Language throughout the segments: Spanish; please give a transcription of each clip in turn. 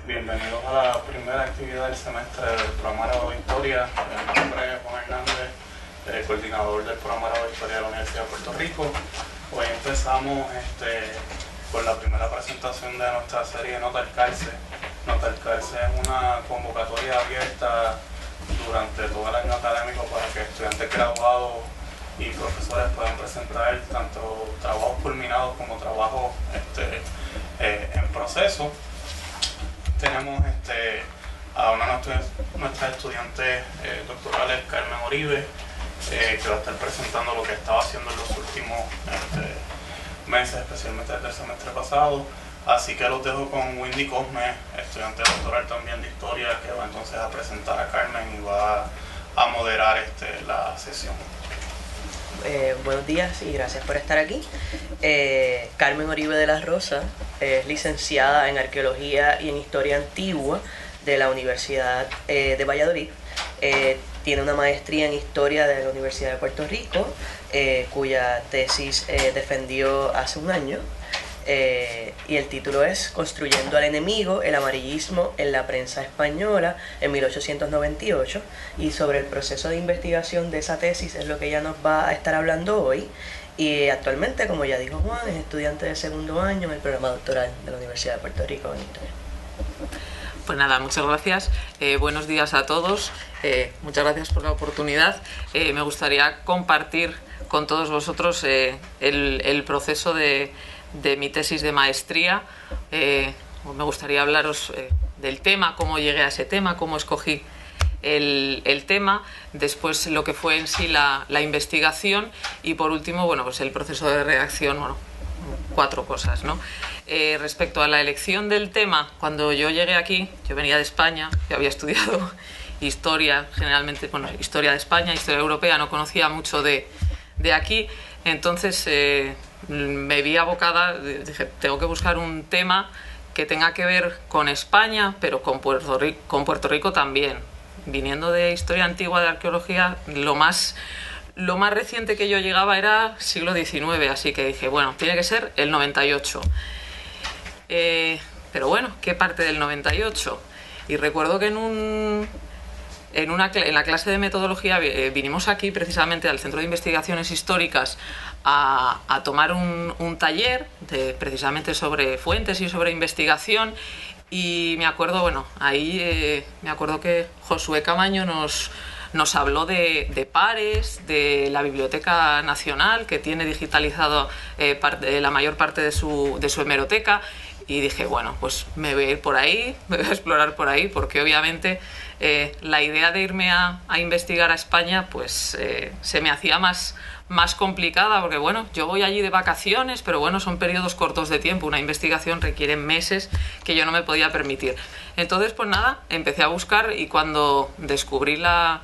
Bienvenidos a la primera actividad del semestre del programa de Historia. Mi nombre es Juan Hernández, coordinador del programa de Historia de la Universidad de Puerto Rico. Hoy empezamos con la primera presentación de nuestra serie Nota al Cárcel. Nota al Cárcel es una convocatoria abierta durante todo el año académico para que estudiantes graduados y profesores puedan presentar tanto trabajos culminados como trabajos en proceso. Tenemos a una de nuestras estudiantes doctorales, Carmen Oribe, que va a estar presentando lo que estaba haciendo en los últimos meses, especialmente desde el semestre pasado. Así que los dejo con Wendy Cosme, estudiante doctoral también de Historia, que va entonces a presentar a Carmen y va a moderar la sesión. Buenos días y gracias por estar aquí. Carmen Oribe de la Rosa es licenciada en Arqueología y en Historia Antigua de la Universidad de Valladolid. Tiene una maestría en Historia de la Universidad de Puerto Rico, cuya tesis defendió hace un año. Y el título es Construyendo al enemigo, el amarillismo en la prensa española en 1898, y sobre el proceso de investigación de esa tesis es lo que ella nos va a estar hablando hoy. Y actualmente, como ya dijo Juan, es estudiante de segundo año en el programa doctoral de la Universidad de Puerto Rico en Historia. Pues nada, muchas gracias. Buenos días a todos. Muchas gracias por la oportunidad. Me gustaría compartir con todos vosotros el proceso de mi tesis de maestría. Me gustaría hablaros del tema, cómo llegué a ese tema, cómo escogí el tema, después lo que fue en sí la investigación y por último, bueno, pues el proceso de redacción, bueno, 4 cosas, ¿no? Respecto a la elección del tema, cuando yo llegué aquí, yo venía de España, yo había estudiado historia, generalmente, bueno, historia de España, historia europea, no conocía mucho de aquí, entonces me vi abocada, dije, tengo que buscar un tema que tenga que ver con España, pero con Puerto Rico también. Viniendo de historia antigua, de arqueología, lo más reciente que yo llegaba era siglo XIX, así que dije, bueno, tiene que ser el 98. Pero bueno, ¿qué parte del 98? Y recuerdo que en la clase de metodología vinimos aquí precisamente al Centro de Investigaciones Históricas a tomar un taller precisamente sobre fuentes y sobre investigación. Y me acuerdo, bueno, ahí me acuerdo que Josué Camaño nos habló de pares, de la Biblioteca Nacional, que tiene digitalizado la mayor parte de su hemeroteca, y dije, bueno, pues me voy a ir por ahí, me voy a explorar por ahí, porque obviamente la idea de irme a investigar a España, pues se me hacía más complicada, porque bueno, yo voy allí de vacaciones, pero bueno, son periodos cortos de tiempo, una investigación requiere meses que yo no me podía permitir. Entonces, pues nada, empecé a buscar y cuando descubrí la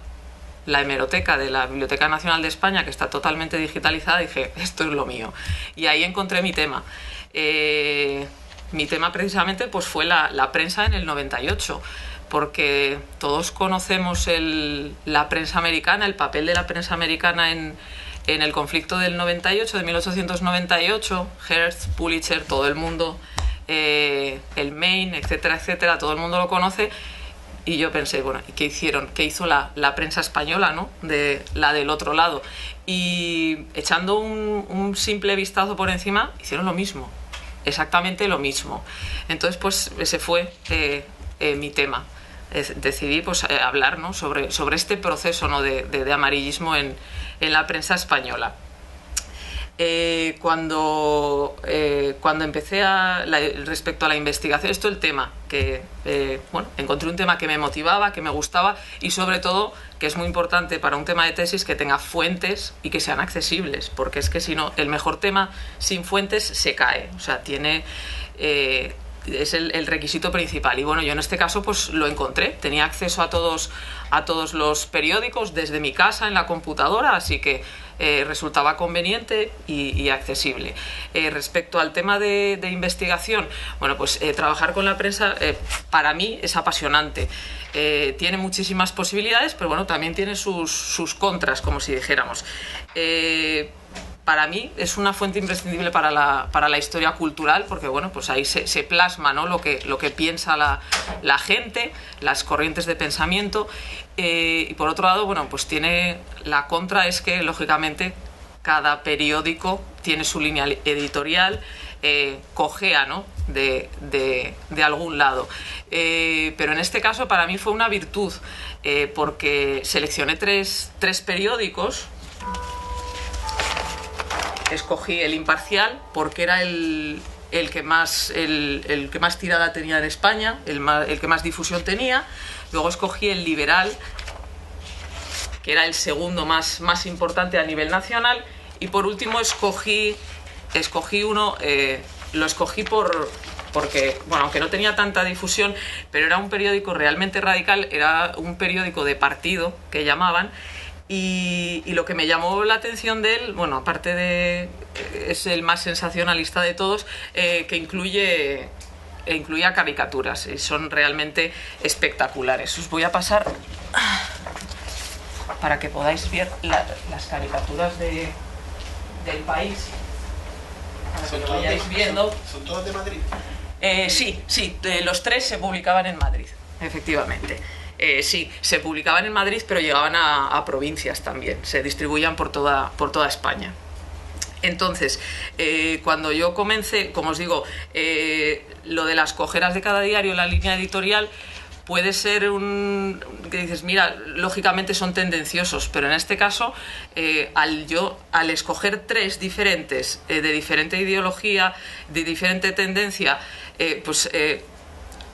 hemeroteca de la Biblioteca Nacional de España, que está totalmente digitalizada, dije, esto es lo mío. Y ahí encontré mi tema. Mi tema precisamente pues fue la prensa en el 98, porque todos conocemos la prensa americana, el papel de la prensa americana en el conflicto del 98, de 1898, Hearst, Pulitzer, todo el mundo, el Maine, etcétera, etcétera, todo el mundo lo conoce. Y yo pensé, bueno, ¿y qué hicieron? ¿Qué hizo la prensa española, ¿no? La del otro lado. Y echando un simple vistazo por encima, hicieron lo mismo, exactamente lo mismo. Entonces, pues ese fue mi tema. Decidí pues hablar, ¿no? sobre este proceso, ¿no? de amarillismo en la prensa española. Cuando empecé respecto a la investigación, esto es el tema que bueno, encontré un tema que me motivaba, que me gustaba y sobre todo que es muy importante para un tema de tesis que tenga fuentes y que sean accesibles, porque es que si no, el mejor tema sin fuentes se cae, o sea, es el requisito principal. Y bueno, yo en este caso pues lo encontré, tenía acceso a todos los periódicos desde mi casa en la computadora, así que resultaba conveniente y accesible. Respecto al tema de investigación, bueno, pues trabajar con la prensa para mí es apasionante. Tiene muchísimas posibilidades, pero bueno, también tiene sus contras, como si dijéramos. para mí es una fuente imprescindible para la historia cultural, porque bueno, pues ahí se plasma, ¿no?, lo que piensa la gente, las corrientes de pensamiento, y por otro lado, bueno, pues tiene la contra, es que lógicamente cada periódico tiene su línea editorial, cojea, ¿no?, de algún lado. Pero en este caso para mí fue una virtud, porque seleccioné tres periódicos. Escogí El Imparcial porque era el que más tirada tenía en España, el que más difusión tenía. Luego escogí El Liberal, que era el segundo más importante a nivel nacional. Y por último escogí uno, lo escogí porque, bueno, aunque no tenía tanta difusión, pero era un periódico realmente radical, era un periódico de partido, que llamaban. Y lo que me llamó la atención de él, bueno, aparte de es el más sensacionalista de todos, que incluía caricaturas, y son realmente espectaculares. Os voy a pasar para que podáis ver las caricaturas del país, para que lo vayáis viendo. ¿Son todas de Madrid? Sí, los tres se publicaban en Madrid, efectivamente. Sí, se publicaban en Madrid, pero llegaban a provincias también, se distribuían por toda España. Entonces, cuando yo comencé, como os digo, lo de las cojeras de cada diario, la línea editorial, puede ser que dices, mira, lógicamente son tendenciosos, pero en este caso, al escoger tres diferentes, de diferente ideología, de diferente tendencia,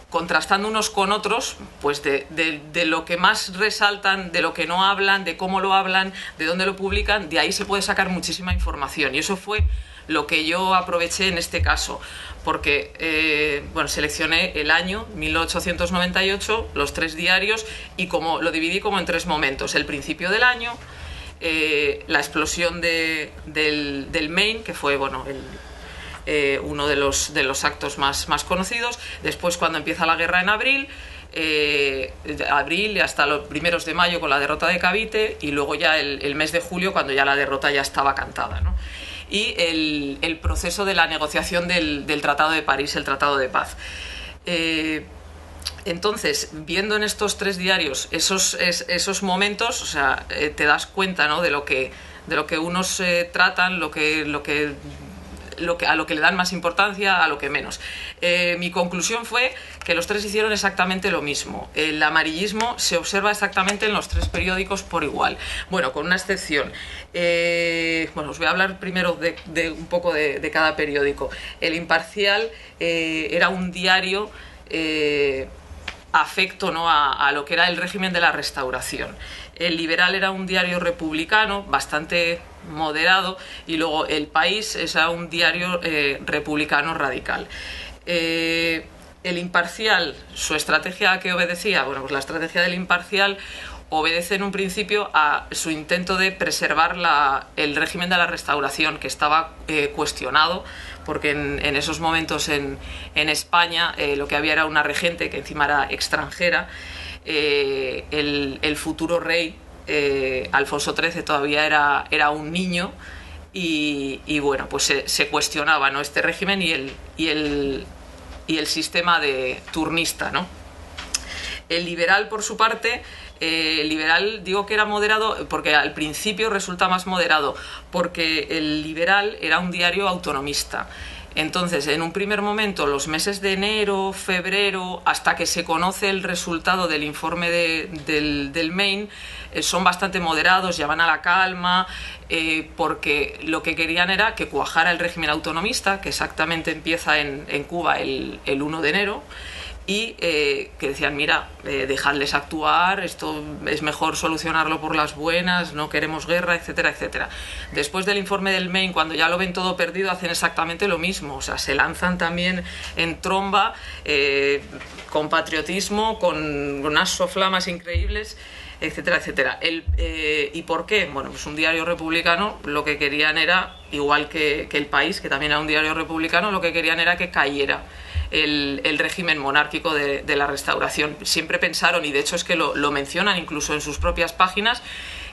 contrastando unos con otros, pues de lo que más resaltan, de lo que no hablan, de cómo lo hablan, de dónde lo publican, de ahí se puede sacar muchísima información. Y eso fue lo que yo aproveché en este caso, porque seleccioné el año 1898, los tres diarios, y lo dividí como en tres momentos: el principio del año, la explosión del Maine, que fue uno de los actos más conocidos. Después, cuando empieza la guerra en abril y hasta los primeros de mayo con la derrota de Cavite, y luego ya el mes de julio, cuando ya la derrota ya estaba cantada, ¿no? Y el proceso de la negociación del Tratado de París, el Tratado de Paz. Entonces, viendo en estos tres diarios esos momentos, o sea, te das cuenta, ¿no?, de lo que unos tratan, a lo que le dan más importancia, a lo que menos. Mi conclusión fue que los tres hicieron exactamente lo mismo. El amarillismo se observa exactamente en los tres periódicos por igual. Bueno, con una excepción. Os voy a hablar primero de un poco de cada periódico. El Imparcial era un diario afecto, ¿no?, a lo que era el régimen de la Restauración. El Liberal era un diario republicano bastante moderado, y luego El País era un diario republicano radical. El Imparcial, su estrategia, ¿a qué obedecía? Bueno, pues la estrategia del Imparcial obedece en un principio a su intento de preservar el régimen de la Restauración, que estaba cuestionado, porque en esos momentos en España lo que había era una regente que encima era extranjera. El futuro rey, Alfonso XIII, todavía era un niño, y bueno, pues se cuestionaba, ¿no?, este régimen y el sistema de turnista, ¿no? El Liberal, por su parte, el Liberal, digo que era moderado porque al principio resulta más moderado, porque el Liberal era un diario autonomista. Entonces, en un primer momento, los meses de enero, febrero, hasta que se conoce el resultado del informe del Maine, son bastante moderados, ya van a la calma, porque lo que querían era que cuajara el régimen autonomista, que exactamente empieza en Cuba el 1 de enero, y que decían, mira, dejadles actuar, esto es mejor solucionarlo por las buenas, no queremos guerra, etcétera, etcétera. Después del informe del Maine, cuando ya lo ven todo perdido, hacen exactamente lo mismo, o sea, se lanzan también en tromba, con patriotismo, con unas soflamas increíbles, etcétera, etcétera. ¿Y por qué? Bueno, pues un diario republicano, lo que querían era, igual que El País, que también era un diario republicano, lo que querían era que cayera el régimen monárquico de la Restauración. Siempre pensaron, y de hecho es que lo mencionan incluso en sus propias páginas,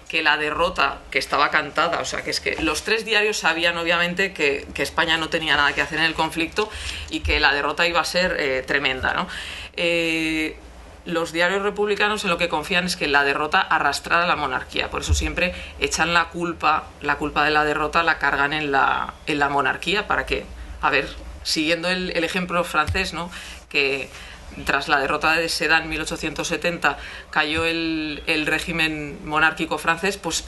que la derrota, que estaba cantada, o sea, que es que los tres diarios sabían obviamente que España no tenía nada que hacer en el conflicto y que la derrota iba a ser tremenda, ¿no? Los diarios republicanos en lo que confían es que la derrota arrastrara a la monarquía, por eso siempre echan la culpa de la derrota la cargan en la monarquía, para que, a ver, siguiendo el ejemplo francés, ¿no? Que tras la derrota de Sedan en 1870 cayó el régimen monárquico francés, pues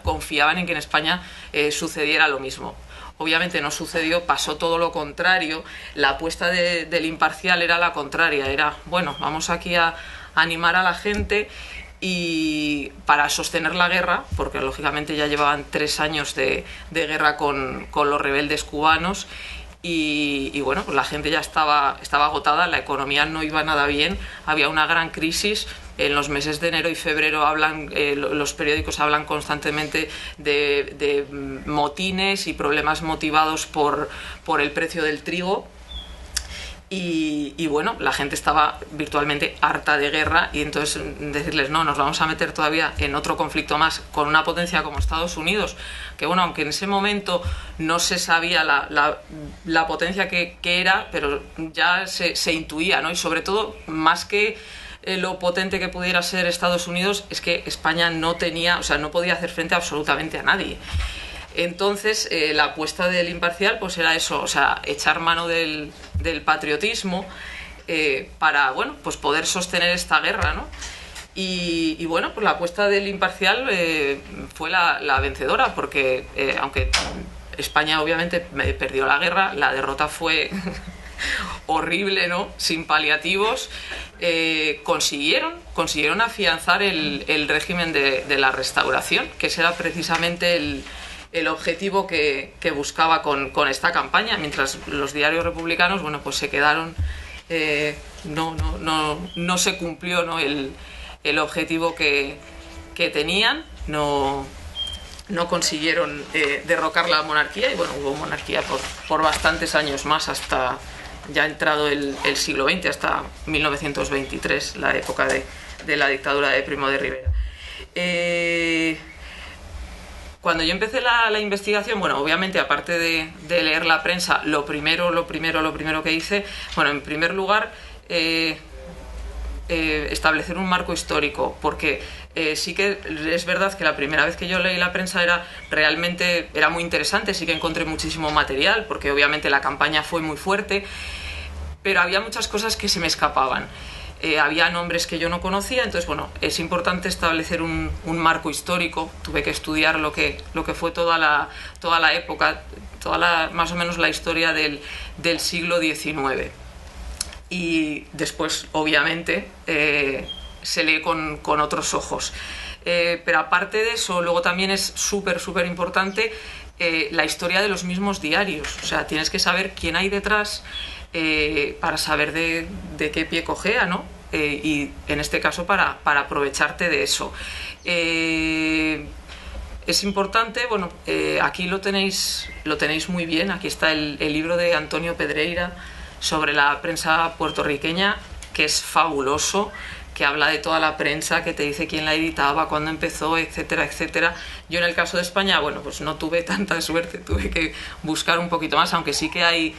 confiaban en que en España sucediera lo mismo. Obviamente no sucedió, pasó todo lo contrario. La apuesta del Imparcial era la contraria, era, bueno, vamos aquí a animar a la gente y para sostener la guerra, porque lógicamente ya llevaban 3 años de guerra con los rebeldes cubanos. Y bueno, pues la gente ya estaba agotada, la economía no iba nada bien, había una gran crisis. En los meses de enero y febrero los periódicos hablan constantemente de motines y problemas motivados por el precio del trigo. Y bueno, la gente estaba virtualmente harta de guerra, y entonces decirles, no, nos vamos a meter todavía en otro conflicto más con una potencia como Estados Unidos, que bueno, aunque en ese momento no se sabía la potencia que era, pero ya se intuía, ¿no? Y sobre todo, más que lo potente que pudiera ser Estados Unidos, es que España no podía hacer frente absolutamente a nadie. Entonces, la apuesta del Imparcial pues era eso, o sea, echar mano del patriotismo para, bueno, pues poder sostener esta guerra, ¿no? Y bueno, pues la apuesta del Imparcial fue la vencedora, porque aunque España obviamente perdió la guerra, la derrota fue horrible, ¿no? Sin paliativos. Consiguieron afianzar el régimen de la Restauración, que ese era precisamente el objetivo que buscaba con esta campaña, mientras los diarios republicanos, bueno, pues se quedaron, no se cumplió, ¿no? el objetivo que tenían, no consiguieron derrocar la monarquía, y bueno, hubo monarquía por bastantes años más, hasta ya entrado el siglo XX, hasta 1923, la época de la dictadura de Primo de Rivera. Cuando yo empecé la investigación, bueno, obviamente, aparte de leer la prensa, lo primero que hice, bueno, en primer lugar, establecer un marco histórico, porque sí que es verdad que la primera vez que yo leí la prensa era muy interesante, sí que encontré muchísimo material, porque obviamente la campaña fue muy fuerte, pero había muchas cosas que se me escapaban. Había nombres que yo no conocía, entonces bueno, es importante establecer un marco histórico. Tuve que estudiar lo que fue toda la época, más o menos la historia del siglo XIX. Y después, obviamente, se lee con otros ojos. Pero aparte de eso, luego también es súper importante la historia de los mismos diarios. O sea, tienes que saber quién hay detrás para saber de qué pie cojea, ¿no? Y en este caso para aprovecharte de eso. Es importante, bueno, aquí lo tenéis muy bien, aquí está el libro de Antonio Pedreira sobre la prensa puertorriqueña, que es fabuloso, que habla de toda la prensa, que te dice quién la editaba, cuándo empezó, etcétera, etcétera. Yo en el caso de España, bueno, pues no tuve tanta suerte, tuve que buscar un poquito más, aunque sí que hay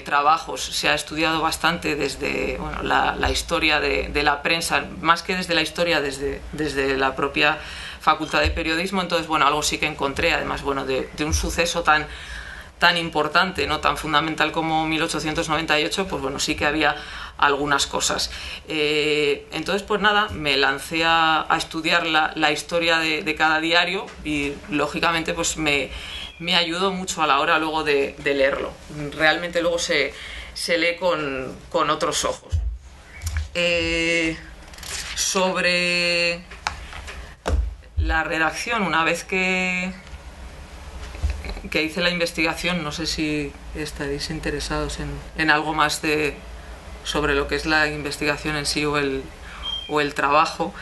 trabajos, se ha estudiado bastante desde la historia de la prensa, más que desde la historia, desde la propia Facultad de Periodismo. Entonces, bueno, algo sí que encontré, además, bueno, de un suceso tan importante, no tan fundamental como 1898, pues bueno, sí que había algunas cosas. Entonces, pues nada, me lancé a estudiar la historia de cada diario, y lógicamente pues me ayudó mucho a la hora luego de leerlo. Realmente luego se lee con otros ojos. Sobre la redacción, una vez que hice la investigación, no sé si estaréis interesados en algo más sobre lo que es la investigación en sí o el trabajo,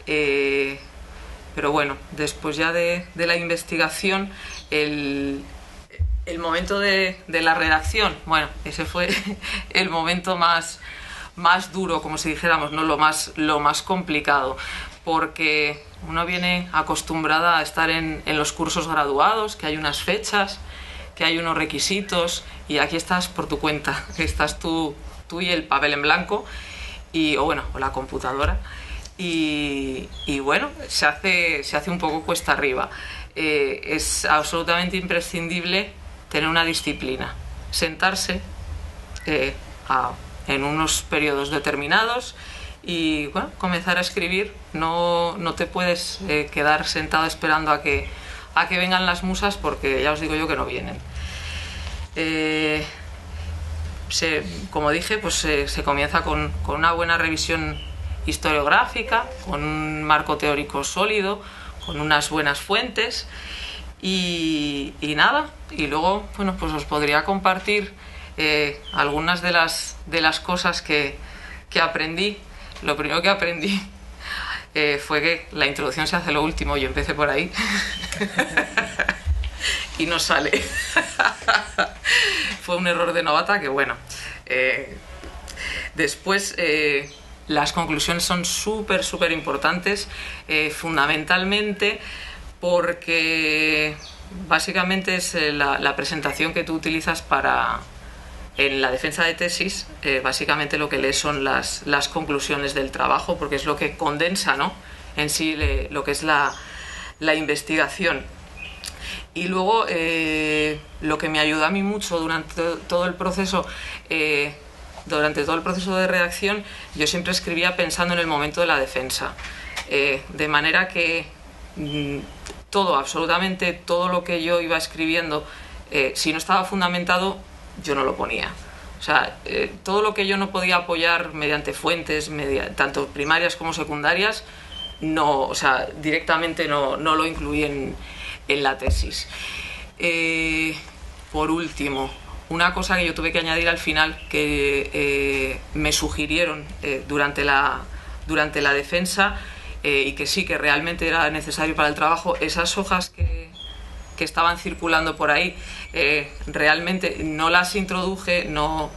pero bueno, después ya de la investigación, el momento de la redacción, bueno, ese fue el momento más más duro, como si dijéramos, ¿no? Lo más complicado, porque uno viene acostumbrada a estar en los cursos graduados, que hay unas fechas, que hay unos requisitos, y aquí estás por tu cuenta, estás tú y el papel en blanco, o la computadora, y bueno, se hace un poco cuesta arriba. Es absolutamente imprescindible tener una disciplina, sentarse en unos periodos determinados y bueno, comenzar a escribir. No te puedes quedar sentado esperando a que vengan las musas, porque ya os digo yo que no vienen. Como dije, pues se comienza con una buena revisión historiográfica, con un marco teórico sólido, con unas buenas fuentes y nada. Y luego, bueno, pues os podría compartir algunas de las cosas que aprendí. Lo primero que aprendí fue que la introducción se hace lo último. Yo empecé por ahí y no sale. Fue un error de novata que, bueno. Después, las conclusiones son súper importantes, fundamentalmente porque básicamente es la presentación que tú utilizas en la defensa de tesis. Básicamente lo que lees son las conclusiones del trabajo, porque es lo que condensa, ¿no?, en sí lo que es la investigación. Y luego lo que me ayudó a mí mucho durante todo el proceso de redacción, yo siempre escribía pensando en el momento de la defensa, de manera que absolutamente todo lo que yo iba escribiendo, si no estaba fundamentado, yo no lo ponía. O sea, todo lo que yo no podía apoyar mediante fuentes, tanto primarias como secundarias, no, o sea, directamente no lo incluí en la tesis. Por último, una cosa que yo tuve que añadir al final, que me sugirieron durante la defensa, y que sí que realmente era necesario para el trabajo, esas hojas que estaban circulando por ahí, realmente no las introduje, no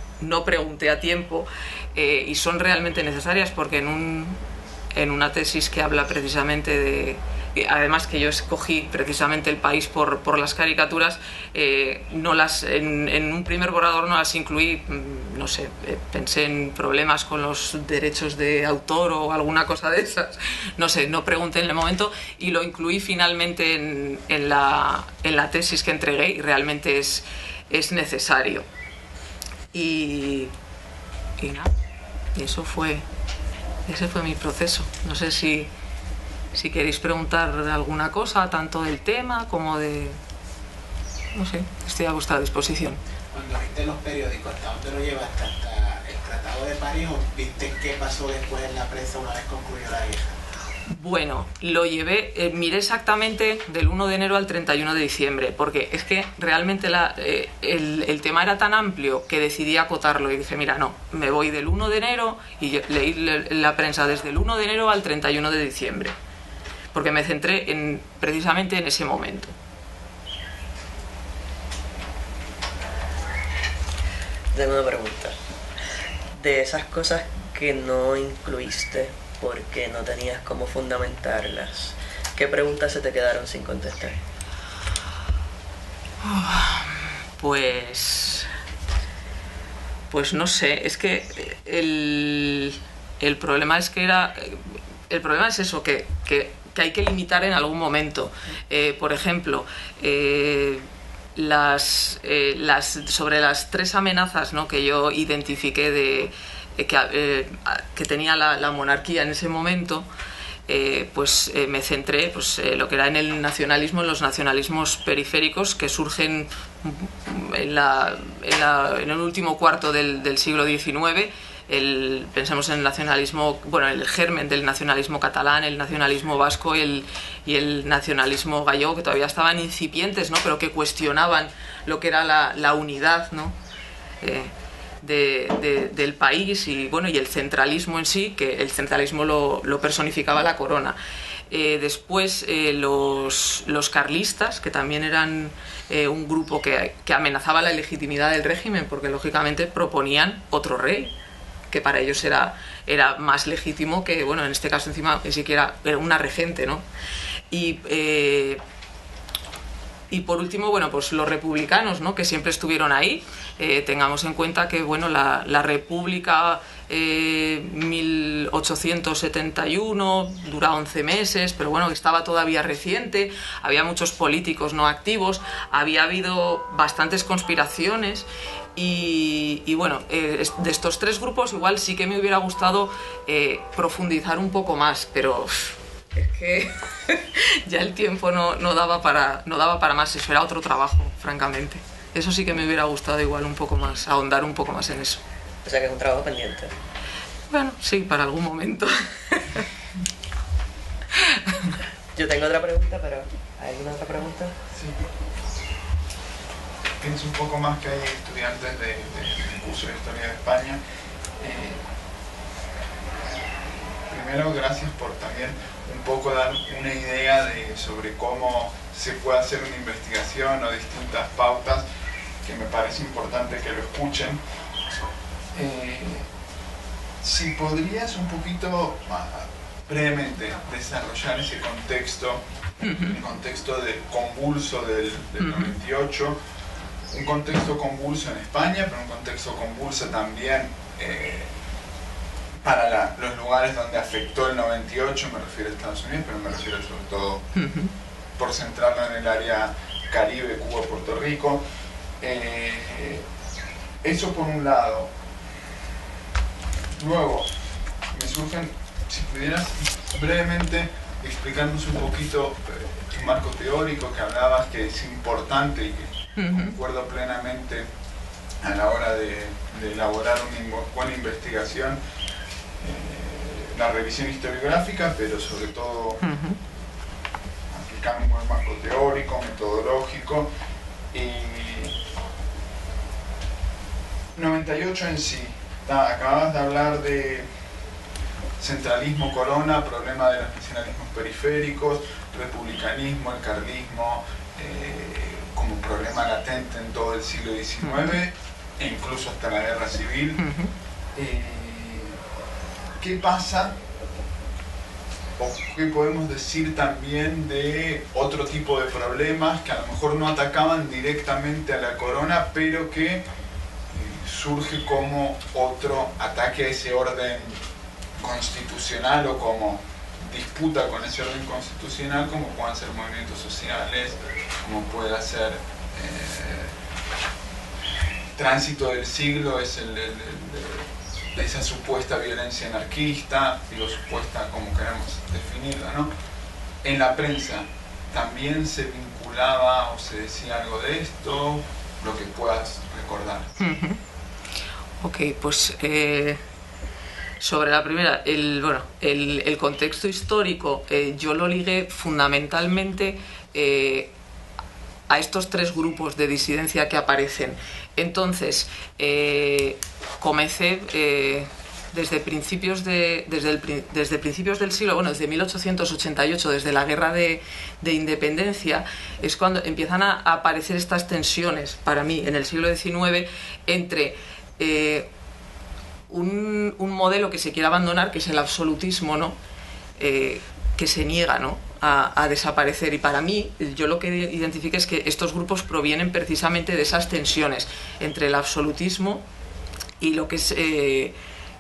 pregunté a tiempo, y son realmente necesarias, porque en una tesis que habla precisamente además que yo escogí precisamente El País por las caricaturas, en un primer borrador no las incluí, no sé, pensé en problemas con los derechos de autor o alguna cosa de esas, no sé, no pregunté en el momento, y lo incluí finalmente en la tesis que entregué, y realmente es necesario. Y nada, y ese fue mi proceso. No sé si queréis preguntar alguna cosa, tanto del tema como de... No sé, estoy a vuestra disposición. Cuando viste los periódicos, ¿hasta dónde lo llevaste? ¿Hasta el Tratado de París o viste qué pasó después en la prensa una vez concluyó la guerra? Bueno, lo llevé, miré exactamente del 1 de enero al 31 de diciembre, porque es que realmente el tema era tan amplio que decidí acotarlo y dije, mira, no, me voy del 1 de enero y leí la prensa desde el 1 de enero al 31 de diciembre, porque me centré precisamente en ese momento. Tengo una pregunta. De esas cosas que no incluiste porque no tenías cómo fundamentarlas, ¿qué preguntas se te quedaron sin contestar? Pues no sé, es que el problema es que el problema es eso, que hay que limitar en algún momento. Por ejemplo, sobre las 3 amenazas, ¿no?, que yo identifiqué que tenía la monarquía en ese momento, me centré lo que era en el nacionalismo, en los nacionalismos periféricos que surgen en el último cuarto del siglo XIX. Pensemos en el nacionalismo, el germen del nacionalismo catalán, el nacionalismo vasco y el nacionalismo gallego, que todavía estaban incipientes, ¿no?, pero que cuestionaban lo que era la unidad, ¿no?, del país, y el centralismo en sí, que el centralismo lo personificaba la corona. Después los carlistas, que también eran un grupo que amenazaba la legitimidad del régimen, porque lógicamente proponían otro rey, que para ellos era más legítimo que, bueno, en este caso encima ni siquiera era una regente, ¿no? Y por último, bueno, pues los republicanos, ¿no?, que siempre estuvieron ahí. Tengamos en cuenta que, bueno, la República 1871 dura 11 meses, pero bueno, estaba todavía reciente, había muchos políticos no activos, había habido bastantes conspiraciones y bueno, de estos tres grupos igual sí que me hubiera gustado profundizar un poco más, pero es que ya el tiempo no daba para más, eso era otro trabajo, francamente. Eso sí que me hubiera gustado igual un poco más, ahondar un poco más en eso. O sea que es un trabajo pendiente. Bueno, sí, para algún momento. Yo tengo otra pregunta, pero ¿hay alguna otra pregunta? Sí. Pienso un poco más que hay estudiantes del curso de Historia de España. Primero, gracias por también un poco dar una idea sobre cómo se puede hacer una investigación o distintas pautas, que me parece importante que lo escuchen. Si podrías un poquito brevemente desarrollar ese contexto, el contexto convulso del 98, un contexto convulso en España, pero un contexto convulso también para los lugares donde afectó el 98, me refiero a Estados Unidos, pero me refiero sobre todo, por centrarlo en el área Caribe, Cuba, Puerto Rico. Eso por un lado. Luego, me surgen, si pudieras brevemente explicarnos un poquito tu marco teórico que hablabas, que es importante y que concuerdo plenamente a la hora de elaborar una buena investigación, la revisión historiográfica, pero sobre todo aplicando un buen marco teórico, metodológico. Y 98 en sí, acabas de hablar de centralismo corona, problema de los nacionalismos periféricos, republicanismo, el carlismo, como problema latente en todo el siglo XIX e incluso hasta la guerra civil. ¿Qué pasa o qué podemos decir también de otro tipo de problemas que a lo mejor no atacaban directamente a la corona, pero que surge como otro ataque a ese orden constitucional o como disputa con ese orden constitucional, como puedan ser movimientos sociales, como pueda ser tránsito del siglo, es esa supuesta violencia anarquista, digo supuesta como queremos definirla, ¿no? En la prensa también se vinculaba o se decía algo de esto, lo que puedas recordar. Ok, pues sobre la primera, el contexto histórico, yo lo ligué fundamentalmente a estos tres grupos de disidencia que aparecen. Entonces, comencé desde principios del siglo, bueno, desde 1888, desde la guerra de independencia, es cuando empiezan a aparecer estas tensiones, para mí, en el siglo XIX, entre un modelo que se quiere abandonar, que es el absolutismo, ¿no? Que se niega, ¿no?, a desaparecer. Y para mí, yo lo que identifiqué es que estos grupos provienen precisamente de esas tensiones entre el absolutismo y lo que es el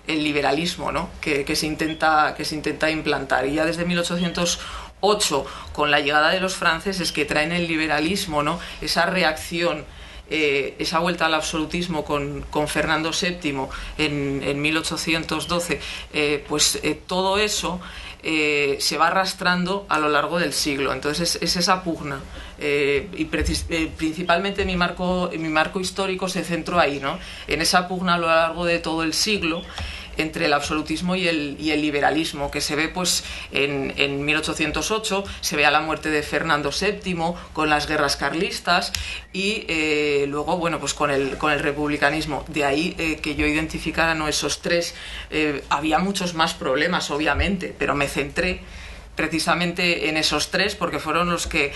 liberalismo, ¿no?, que se intenta implantar. Y ya desde 1808, con la llegada de los franceses, que traen el liberalismo, ¿no?, esa reacción, esa vuelta al absolutismo con Fernando VII en 1812, todo eso se va arrastrando a lo largo del siglo. Entonces es esa pugna, y principalmente mi marco histórico se centró ahí, ¿no?, en esa pugna a lo largo de todo el siglo entre el absolutismo y el liberalismo, que se ve pues en 1808, se ve a la muerte de Fernando VII, con las guerras carlistas y luego, bueno, pues con el republicanismo. De ahí que yo identificara, ¿no?, esos tres. Había muchos más problemas, obviamente, pero me centré precisamente en esos tres porque fueron los que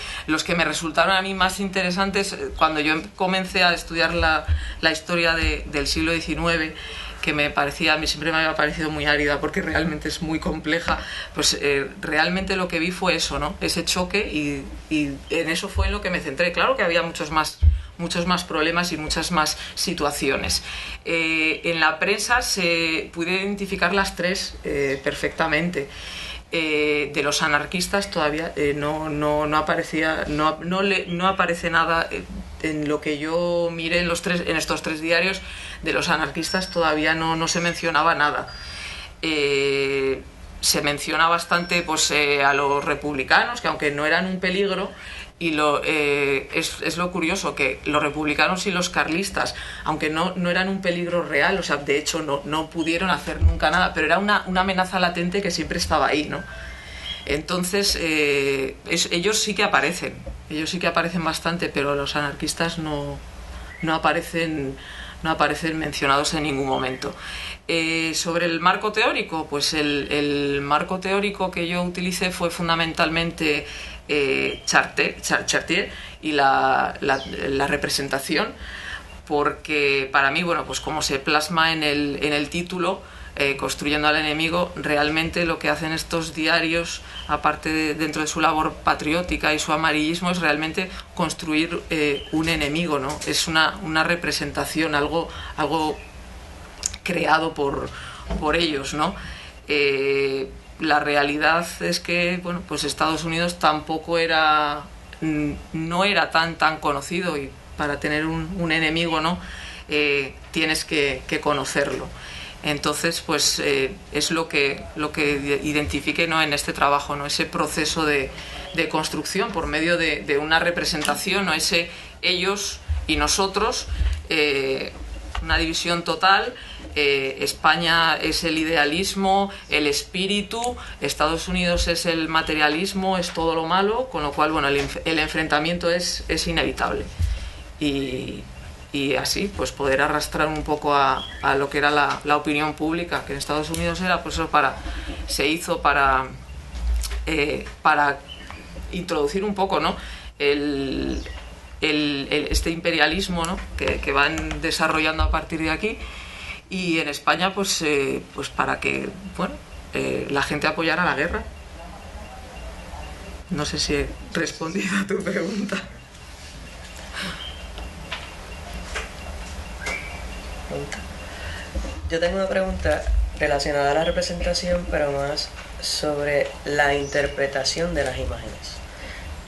me resultaron a mí más interesantes cuando yo comencé a estudiar la historia del siglo XIX, a mí siempre me había parecido muy árida porque realmente es muy compleja, pues realmente lo que vi fue eso, ¿no? Ese choque y en eso fue en lo que me centré. Claro que había muchos más problemas y muchas más situaciones. En la prensa se pude identificar las tres perfectamente. De los anarquistas todavía no aparece nada en lo que yo miré en estos tres diarios. De los anarquistas todavía no se mencionaba nada. Se menciona bastante pues, a los republicanos, que aunque no eran un peligro, y es lo curioso, que los republicanos y los carlistas, aunque no eran un peligro real, o sea, de hecho no pudieron hacer nunca nada, pero era una amenaza latente que siempre estaba ahí, ¿no? Entonces, ellos sí que aparecen bastante, pero los anarquistas no aparecen mencionados en ningún momento. Sobre el marco teórico, pues el marco teórico que yo utilicé fue fundamentalmente Chartier y la representación, porque para mí, bueno, pues como se plasma en el título, construyendo al enemigo, realmente lo que hacen estos diarios, aparte dentro de su labor patriótica y su amarillismo, es realmente construir un enemigo, ¿no? Es una representación, algo creado por ellos, ¿no? La realidad es que, bueno, pues Estados Unidos tampoco no era tan conocido, y para tener un enemigo, ¿no? Tienes que conocerlo. Entonces, pues es lo que identifiqué, ¿no? En este trabajo, ¿no? Ese proceso de construcción por medio de una representación, ¿no? Ese ellos y nosotros, una división total. España es el idealismo, el espíritu, Estados Unidos es el materialismo, es todo lo malo, con lo cual, bueno, el enfrentamiento es inevitable. Y así, pues poder arrastrar un poco a lo que era la opinión pública, que en Estados Unidos era, pues eso se hizo para introducir un poco, ¿no? Este imperialismo, ¿no? que van desarrollando a partir de aquí. Y en España, pues para que, bueno, la gente apoyara la guerra. No sé si he respondido a tu pregunta. Yo tengo una pregunta relacionada a la representación, pero más sobre la interpretación de las imágenes.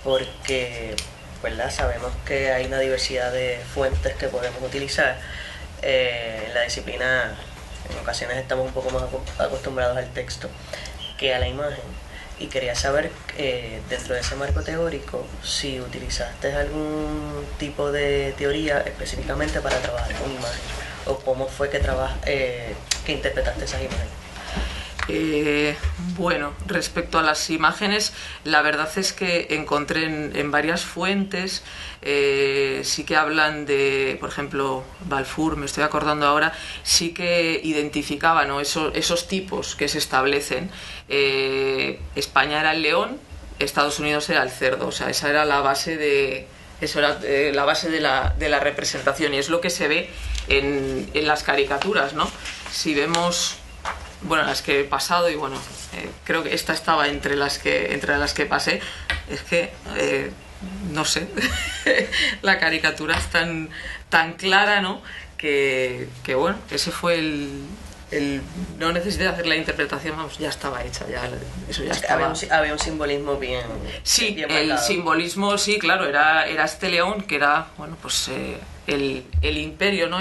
Porque, ¿verdad? Sabemos que hay una diversidad de fuentes que podemos utilizar. En la disciplina, en ocasiones estamos un poco más acostumbrados al texto que a la imagen. Y quería saber, dentro de ese marco teórico, si utilizaste algún tipo de teoría específicamente para trabajar con imágenes, o cómo fue que interpretaste esas imágenes. Bueno, respecto a las imágenes, la verdad es que encontré en varias fuentes, sí que hablan de, por ejemplo, Balfour, me estoy acordando ahora, sí que identificaba, ¿no? esos tipos que se establecen. España era el león, Estados Unidos era el cerdo, o sea, esa era la base de la representación, y es lo que se ve en las caricaturas, ¿no? Si vemos, bueno, las que he pasado, y bueno, creo que esta estaba entre las que pasé, es que no sé, la caricatura es tan clara, ¿no? Que bueno, ese fue no necesité hacer la interpretación, vamos, ya estaba hecha, eso ya estaba. Había un simbolismo bien. Sí, bien el marcado. Simbolismo, sí, claro, era este león que era, bueno, pues el imperio, ¿no?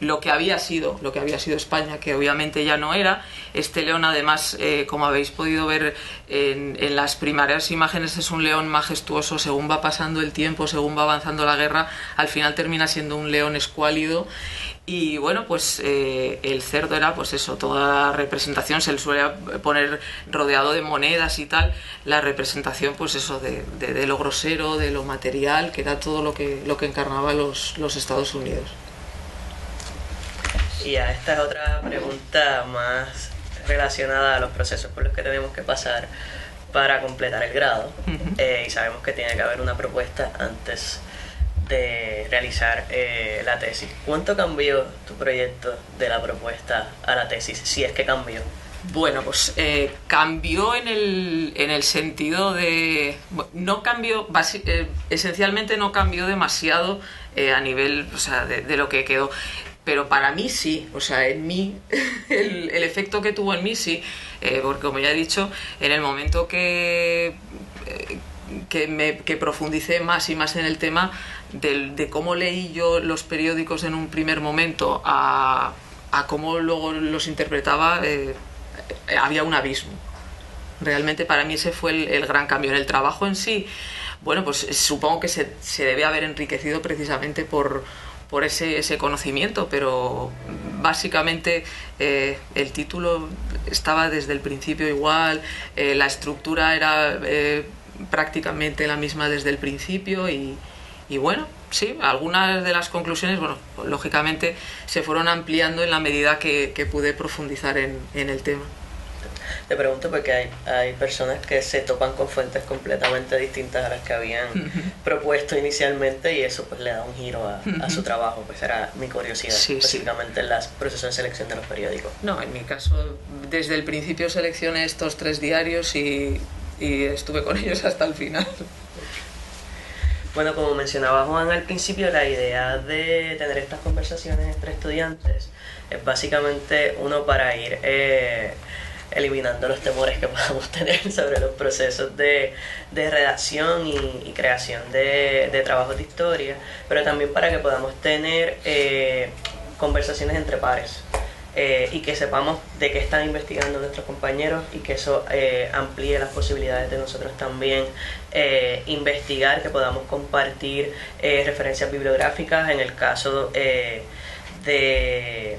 Lo que había sido España, que obviamente ya no era. Este león, además, como habéis podido ver en las primeras imágenes, es un león majestuoso. Según va pasando el tiempo, según va avanzando la guerra, al final termina siendo un león escuálido. Y bueno, pues el cerdo era, pues eso, toda la representación, se le suele poner rodeado de monedas y tal, la representación, pues eso, de lo grosero, de lo material, que era todo lo que encarnaba los Estados Unidos. Y a esta es otra pregunta más relacionada a los procesos por los que tenemos que pasar para completar el grado. Y sabemos que tiene que haber una propuesta antes de realizar la tesis. ¿Cuánto cambió tu proyecto de la propuesta a la tesis, si es que cambió? Bueno, pues cambió en el sentido de... No cambió, esencialmente no cambió demasiado a nivel, o sea, de lo que quedó. Pero para mí sí, o sea, en mí, el efecto que tuvo en mí sí, porque como ya he dicho, en el momento que profundicé más y más en el tema de cómo leí yo los periódicos en un primer momento a cómo luego los interpretaba, había un abismo. Realmente para mí ese fue el gran cambio. En el trabajo en sí, bueno, pues supongo que se debe haber enriquecido precisamente por ese conocimiento, pero básicamente el título estaba desde el principio igual, la estructura era prácticamente la misma desde el principio y bueno, sí, algunas de las conclusiones, bueno, lógicamente se fueron ampliando en la medida que pude profundizar en el tema. Te pregunto porque hay personas que se topan con fuentes completamente distintas a las que habían propuesto inicialmente y eso pues le da un giro a su trabajo. Pues era mi curiosidad, Sí, específicamente en los procesos de selección de los periódicos. No, en mi caso, desde el principio seleccioné estos 3 diarios y estuve con ellos hasta el final. Bueno, como mencionaba Juan al principio, la idea de tener estas conversaciones entre estudiantes es básicamente uno para ir eliminando los temores que podamos tener sobre los procesos de redacción y creación de trabajos de historia, pero también para que podamos tener conversaciones entre pares y que sepamos de qué están investigando nuestros compañeros y que eso amplíe las posibilidades de nosotros también investigar, que podamos compartir referencias bibliográficas. En el caso de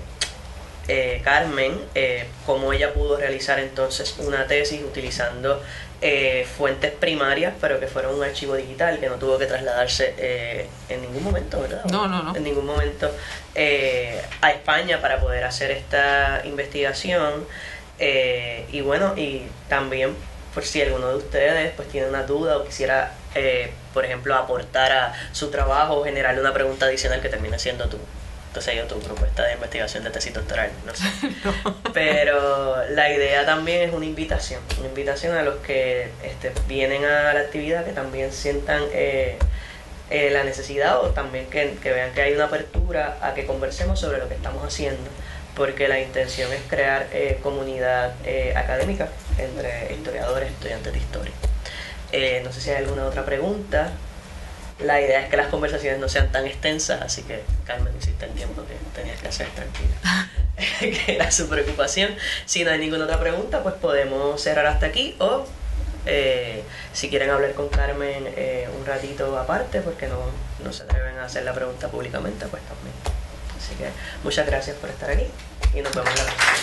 Carmen, cómo ella pudo realizar entonces una tesis utilizando fuentes primarias, pero que fueron un archivo digital, que no tuvo que trasladarse en ningún momento, ¿verdad? No. En ningún momento a España para poder hacer esta investigación. Y bueno, y también por si alguno de ustedes pues tiene una duda o quisiera, por ejemplo, aportar a su trabajo o generarle una pregunta adicional que termine siendo tu propuesta de investigación de tesis doctoral, no sé. No. Pero la idea también es una invitación a los que vienen a la actividad, que también sientan la necesidad o también que vean que hay una apertura a que conversemos sobre lo que estamos haciendo, porque la intención es crear comunidad académica entre historiadores, estudiantes de historia. No sé si hay alguna otra pregunta. La idea es que las conversaciones no sean tan extensas, así que Carmen, hiciste el tiempo que tenías que hacer, tranquila. Que era su preocupación. Si no hay ninguna otra pregunta, pues podemos cerrar hasta aquí, o si quieren hablar con Carmen un ratito aparte, porque no se atreven a hacer la pregunta públicamente, pues también. Así que muchas gracias por estar aquí y nos vemos la próxima.